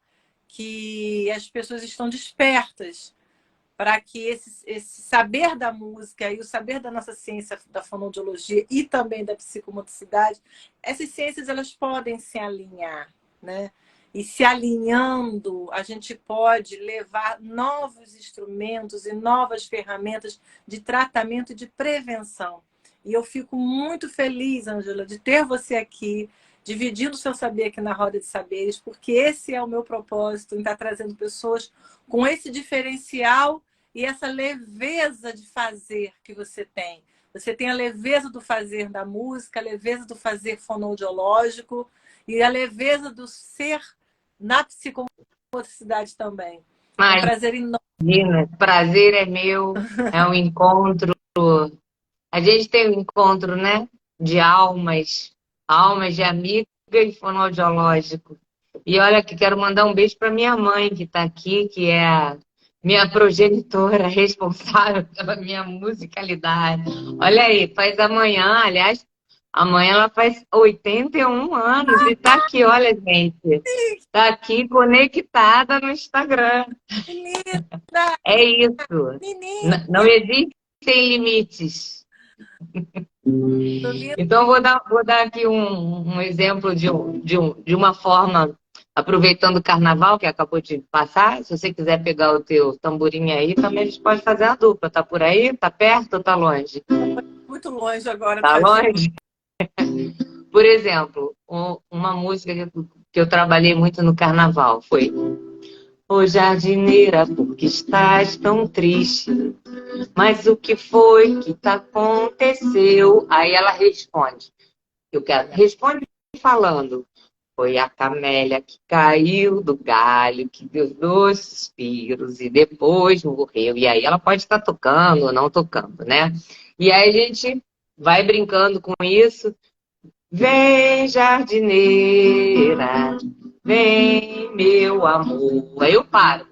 Speaker 1: que as pessoas estão despertas para que esse saber da música e o saber da nossa ciência da fonoaudiologia e também da psicomotricidade, essas ciências elas podem se alinhar, né? E se alinhando, a gente pode levar novos instrumentos e novas ferramentas de tratamento e de prevenção. E eu fico muito feliz, Ângela, de ter você aqui, dividindo o seu saber aqui na Roda de Saberes, porque esse é o meu propósito, em estar trazendo pessoas com esse diferencial e essa leveza de fazer que você tem. Você tem a leveza do fazer da música, a leveza do fazer fonoaudiológico e a leveza do ser na psicomotricidade também. É um prazer enorme.
Speaker 2: Imagina, prazer é meu, é um encontro. A gente tem um encontro, né? De almas de amiga e fonoaudiológico. E olha que quero mandar um beijo para minha mãe, que está aqui, que é a minha progenitora responsável pela minha musicalidade. Olha aí, faz amanhã, aliás, Amanhã ela faz 81 anos e tá aqui, olha, gente. Tá aqui conectada no Instagram.
Speaker 1: Menina,
Speaker 2: É isso.
Speaker 1: menina,
Speaker 2: Não existem limites.
Speaker 1: menina.
Speaker 2: Então, vou dar aqui um exemplo de uma forma, aproveitando o carnaval que acabou de passar. Se você quiser pegar o teu tamborim aí, também a gente pode fazer a dupla. Tá por aí? Tá perto ou tá longe?
Speaker 1: Muito longe agora,
Speaker 2: Tá
Speaker 1: tadinho.
Speaker 2: longe? Por exemplo, uma música que eu trabalhei muito no carnaval foi: Ô jardineira, por que estás tão triste? Mas o que foi que tá aconteceu? Aí ela responde. Eu quero. Responde falando. Foi a camélia que caiu do galho, que deu 2 suspiros e depois morreu. E aí ela pode estar tocando ou não tocando, né? E aí a gente vai brincando com isso. Vem, jardineira, vem, meu amor. Aí eu paro.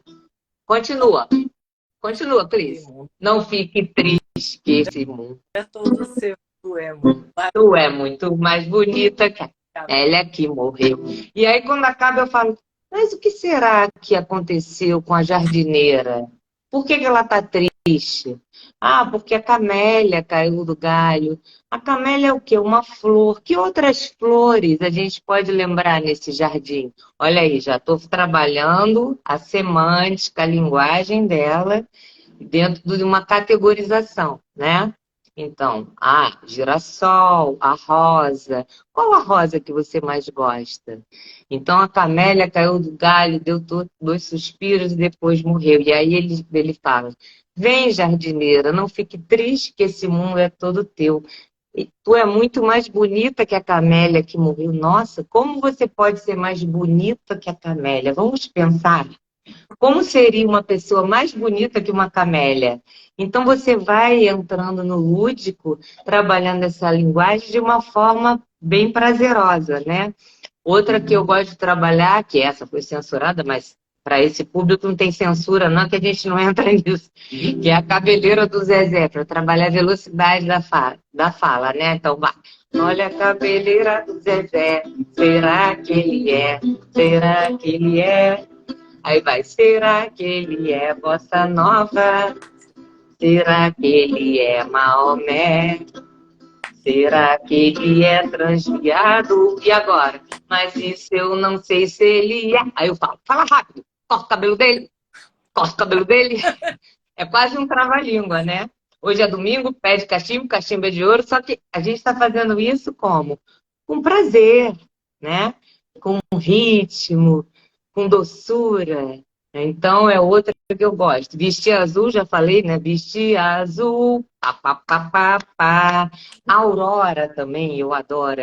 Speaker 2: Continua. Continua, Cris. Não fique triste que esse mundo.
Speaker 1: É todo seu, tu é muito
Speaker 2: Tu é muito mais bonita que a Célia que morreu. E aí, quando acaba, eu falo, mas o que será que aconteceu com a jardineira? Por que ela está triste? Ah, porque a camélia caiu do galho. A camélia é o quê? Uma flor. Que outras flores a gente pode lembrar nesse jardim? Olha aí, já estou trabalhando a semântica, a linguagem dela, dentro de uma categorização, né? Então, girassol, a rosa. Qual a rosa que você mais gosta? Então, a camélia caiu do galho, deu 2 suspiros e depois morreu. E aí ele fala: Vem, jardineira, não fique triste que esse mundo é todo teu. E tu é muito mais bonita que a camélia que morreu. Nossa, como você pode ser mais bonita que a camélia? Vamos pensar. Como seria uma pessoa mais bonita que uma camélia? Então você vai entrando no lúdico, trabalhando essa linguagem de uma forma bem prazerosa, né? Outra que eu gosto de trabalhar, que essa foi censurada, mas para esse público não tem censura não, que a gente não entra nisso, que é a cabeleira do Zezé, para trabalhar a velocidade da fala, né? Então vai. Olha a cabeleira do Zezé, será que ele é? Será que ele é? Aí vai, será que ele é bossa nova? Será que ele é Maomé? Será que ele é transviado? E agora? Mas isso eu não sei se ele é. Aí eu falo, fala rápido, corta o cabelo dele, corta o cabelo dele. É quase um trava-língua, né? Hoje é domingo, pede cachimbo, cachimbo é de ouro, só que a gente está fazendo isso como? Com prazer, né? Com ritmo, com doçura. Então é outra que eu gosto. Vestir azul, já falei, né? Vestir azul, pá, pá, pá, pá, pá. Aurora também, eu adoro.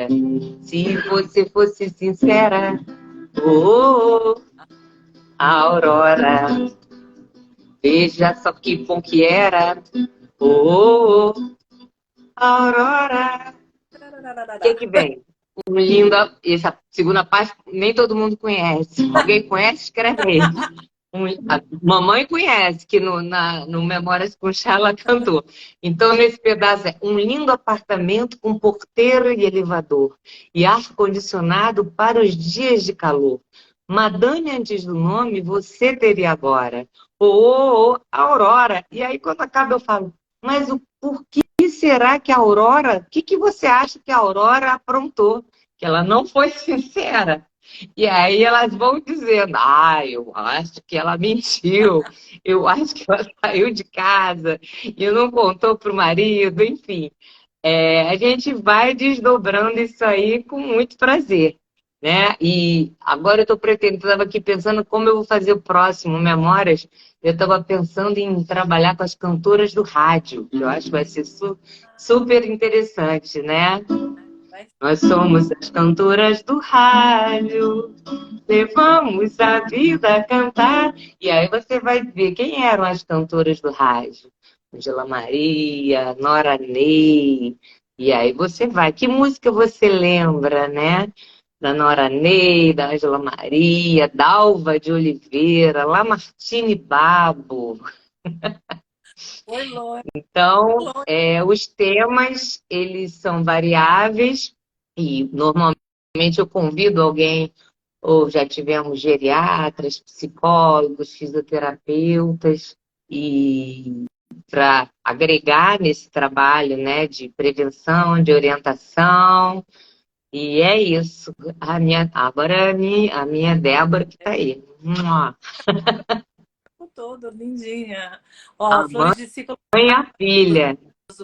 Speaker 2: Se você fosse sincera, oh, Aurora, veja só que bom que era, oh, Aurora. O que vem? Essa segunda parte nem todo mundo conhece. Alguém conhece? Escreve aí. A mamãe conhece, que no Memórias com Chá ela cantou. Então, nesse pedaço é um lindo apartamento com porteiro e elevador e ar-condicionado para os dias de calor. Madame, antes do nome, você teria agora. Aurora. E aí, quando acaba, eu falo, mas por que será que a Aurora, o que você acha que a Aurora aprontou? Que ela não foi sincera. E aí elas vão dizendo, eu acho que ela mentiu, eu acho que ela saiu de casa e não contou para o marido, enfim. A gente vai desdobrando isso aí com muito prazer, né? E agora eu estou pretendendo, estava aqui pensando como eu vou fazer o próximo Memórias, eu estava pensando em trabalhar com as cantoras do rádio, que eu acho que vai ser super interessante, né? Nós somos as cantoras do rádio, levamos a vida a cantar. E aí você vai ver quem eram as cantoras do rádio. Angela Maria, Nora Ney. E aí você vai. Que música você lembra, né? Da Nora Ney, da Angela Maria, Dalva de Oliveira, Lamartine Babo.
Speaker 1: Foi longe.
Speaker 2: Então, os temas, eles são variáveis e normalmente eu convido alguém, ou já tivemos geriatras, psicólogos, fisioterapeutas, e para agregar nesse trabalho, né, de prevenção, de orientação, e é isso. Agora a minha Débora que está aí.
Speaker 1: Todo, lindinha. Ó,
Speaker 2: A
Speaker 1: Flores de Ciclo,
Speaker 2: mãe e a filha.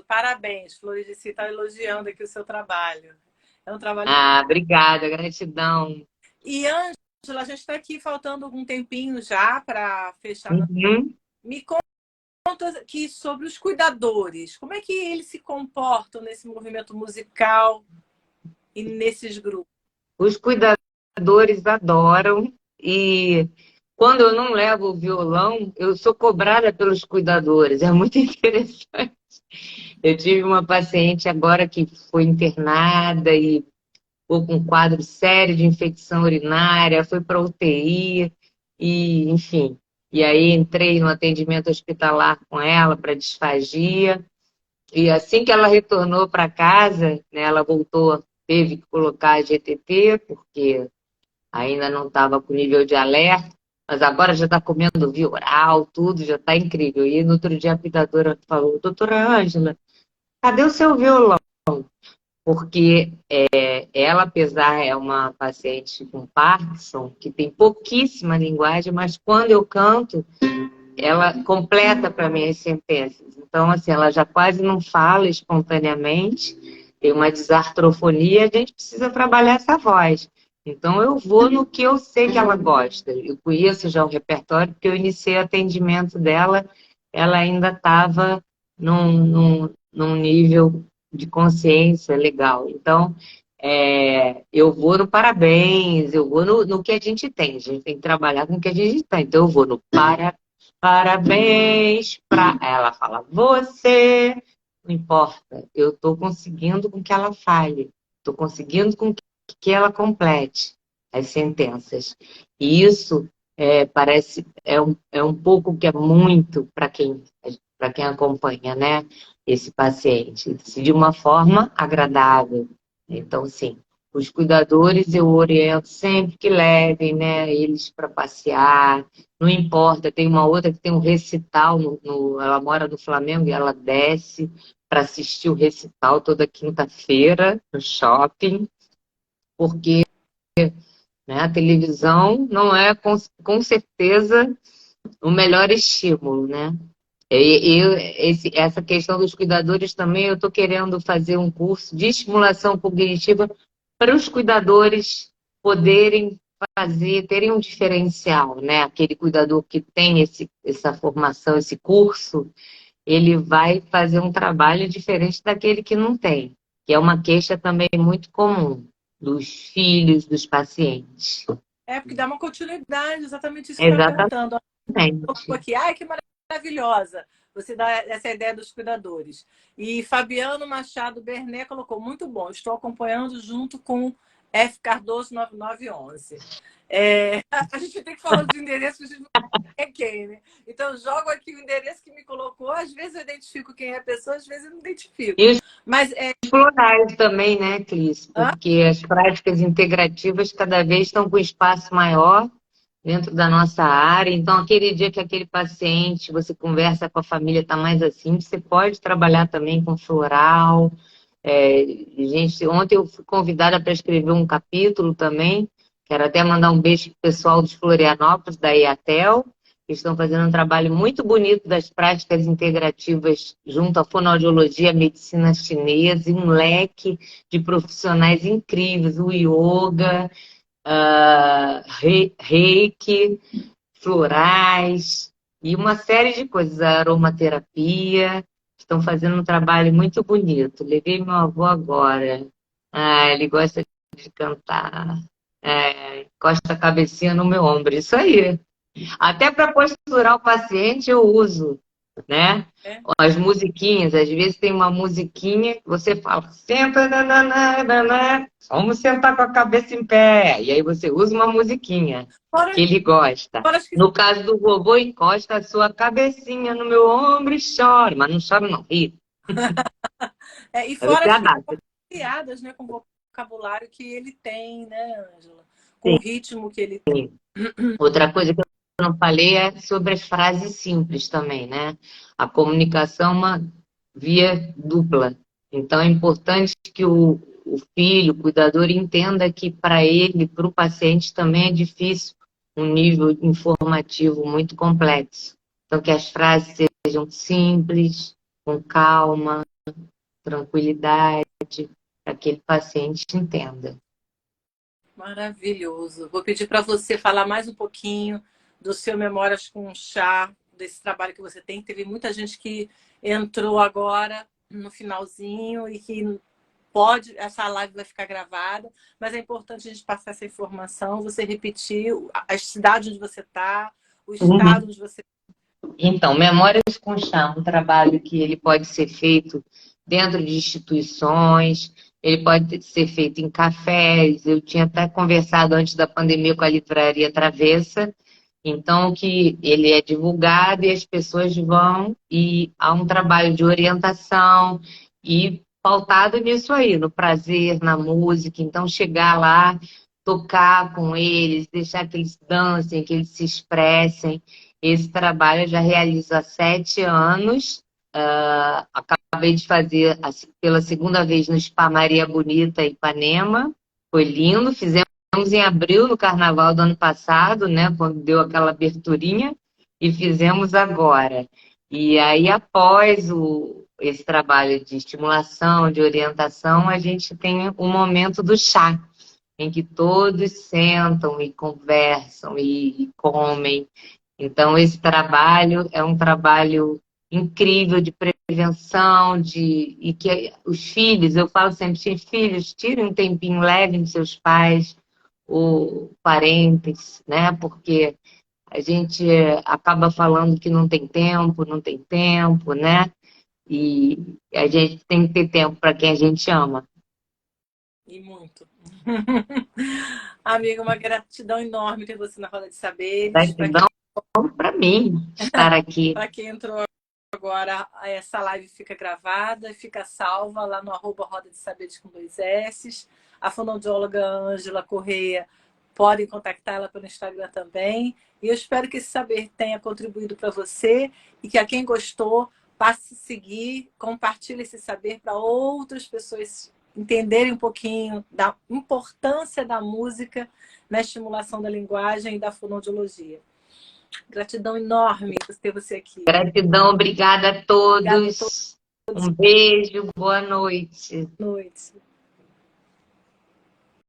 Speaker 1: parabéns. Flores de Ciclo está elogiando aqui o seu trabalho. É um trabalho.
Speaker 2: Ah, obrigada, gratidão.
Speaker 1: E, Ângela, a gente está aqui faltando algum tempinho já para fechar.
Speaker 2: Uhum.
Speaker 1: Me conta aqui sobre os cuidadores. Como é que eles se comportam nesse movimento musical e nesses grupos?
Speaker 2: Os cuidadores adoram e quando eu não levo o violão, eu sou cobrada pelos cuidadores. É muito interessante. Eu tive uma paciente agora que foi internada e ficou com um quadro sério de infecção urinária, foi para UTI e, enfim. E aí entrei no atendimento hospitalar com ela para disfagia. E assim que ela retornou para casa, né, ela voltou, teve que colocar a GTT, porque ainda não estava com nível de alerta, mas agora já está comendo via oral, tudo, já está incrível. E no outro dia a cuidadora falou, doutora Ângela, cadê o seu violão? Porque ela, apesar, é uma paciente com Parkinson, que tem pouquíssima linguagem, mas quando eu canto, ela completa para mim as sentenças. Então, assim, ela já quase não fala espontaneamente, tem uma desartrofonia, a gente precisa trabalhar essa voz. Então, eu vou no que eu sei que ela gosta. Eu conheço já o repertório, porque eu iniciei o atendimento dela, ela ainda estava num nível de consciência legal. Então, eu vou no parabéns, eu vou no que a gente tem. A gente tem que trabalhar com o que a gente tem. Então, eu vou no parabéns para ela. Fala, você, não importa, eu estou conseguindo com que ela fale, estou conseguindo com que ela complete as sentenças. E isso parece é um pouco que é muito para quem acompanha, né, esse paciente, de uma forma agradável. Então, sim, os cuidadores eu oriento sempre que levem, né, eles para passear. Não importa, tem uma outra que tem um recital, ela mora no Flamengo e ela desce para assistir o recital toda quinta-feira no shopping, porque, né, a televisão não é, com certeza, o melhor estímulo, né? Essa questão dos cuidadores também, eu estou querendo fazer um curso de estimulação cognitiva para os cuidadores poderem terem um diferencial, né? Aquele cuidador que tem essa formação, esse curso, ele vai fazer um trabalho diferente daquele que não tem, que é uma queixa também muito comum dos filhos dos pacientes.
Speaker 1: Porque dá uma continuidade, exatamente isso que eu estava
Speaker 2: Exatamente.
Speaker 1: perguntando. Aqui, que maravilhosa. Você dá essa ideia dos cuidadores. E Fabiano Machado Bernet colocou, muito bom, estou acompanhando junto com F. Cardoso 9911. A gente tem que falar de endereço, a gente não sabe quem é quem, né? Então, eu jogo aqui o endereço que me colocou, às vezes eu identifico quem é a pessoa, às vezes eu não identifico.
Speaker 2: E os
Speaker 1: Mas,
Speaker 2: florais também, né, Cris? Porque as práticas integrativas cada vez estão com espaço maior dentro da nossa área. Então, aquele dia que aquele paciente, você conversa com a família, está mais assim, você pode trabalhar também com floral. Gente, ontem eu fui convidada para escrever um capítulo também. Quero até mandar um beijo para o pessoal dos Florianópolis, da IATEL, que estão fazendo um trabalho muito bonito das práticas integrativas junto à fonoaudiologia, à medicina chinesa, e um leque de profissionais incríveis, o yoga, reiki, florais e uma série de coisas, a aromaterapia. Estão fazendo um trabalho muito bonito. Levei meu avô agora. Ele gosta de cantar. Encosta a cabecinha no meu ombro. Isso aí. Até para posturar o paciente eu uso. né?
Speaker 1: É.
Speaker 2: As musiquinhas, às vezes tem uma musiquinha que você fala, senta, nananana, vamos sentar com a cabeça em pé. E aí você usa uma musiquinha
Speaker 1: Fora,
Speaker 2: que ele gosta.
Speaker 1: fora as que...
Speaker 2: No caso do vovô, encosta a sua cabecinha no meu ombro e chora. Mas não chora, não, ri.
Speaker 1: e
Speaker 2: Aí
Speaker 1: fora
Speaker 2: você
Speaker 1: as que
Speaker 2: adapta.
Speaker 1: são criadas, né, com o vocabulário que ele tem, né, Ângela? Com
Speaker 2: Sim.
Speaker 1: o ritmo que ele tem.
Speaker 2: Outra coisa que eu não falei é sobre as frases simples também, né? A comunicação é uma via dupla. Então é importante que o filho, o cuidador, entenda que para ele, para o paciente, também é difícil um nível informativo muito complexo. Então que as frases sejam simples, com calma, tranquilidade, para que aquele paciente entenda.
Speaker 1: Maravilhoso. Vou pedir para você falar mais um pouquinho do seu Memórias com Chá, desse trabalho que você tem. Teve muita gente que entrou agora no finalzinho e que pode, essa live vai ficar gravada, mas é importante a gente passar essa informação, você repetir a cidade onde você está, o estado onde você...
Speaker 2: Então, Memórias com Chá é um trabalho que ele pode ser feito dentro de instituições, ele pode ser feito em cafés. Eu tinha até conversado antes da pandemia com a Livraria Travessa, então que ele é divulgado e as pessoas vão e há um trabalho de orientação e pautado nisso aí, no prazer, na música. Então, chegar lá, tocar com eles, deixar que eles dancem, que eles se expressem. Esse trabalho eu já realizo há 7 anos. Acabei de fazer pela segunda vez no Spa Maria Bonita, Ipanema. Foi lindo. Fizemos em abril, no carnaval do ano passado, né? Quando deu aquela aberturinha. E fizemos agora. E aí, após esse trabalho de estimulação, de orientação, a gente tem o momento do chá, em que todos sentam e conversam e comem. Então, esse trabalho é um trabalho incrível de prevenção, e que os filhos, eu falo sempre, filhos, tirem um tempinho, levem seus pais ou parentes, né? Porque a gente acaba falando que não tem tempo, né? E a gente tem que ter tempo para quem a gente ama.
Speaker 1: E muito. Amiga, uma gratidão enorme ter você na Roda de Saberes.
Speaker 2: Gratidão para mim estar aqui.
Speaker 1: Para quem entrou agora, essa live fica gravada, fica salva lá no @Roda de Saberes com 2 S. A fonoaudióloga Ângela Correia, podem contactar ela pelo Instagram também. E eu espero que esse saber tenha contribuído para você e que a quem gostou passe a seguir, compartilhe esse saber para outras pessoas entenderem um pouquinho da importância da música na estimulação da linguagem e da fonoaudiologia. Gratidão enorme por ter você aqui.
Speaker 2: Gratidão, obrigada a
Speaker 1: Obrigada a
Speaker 2: todos. Um beijo, boa noite.
Speaker 1: noite.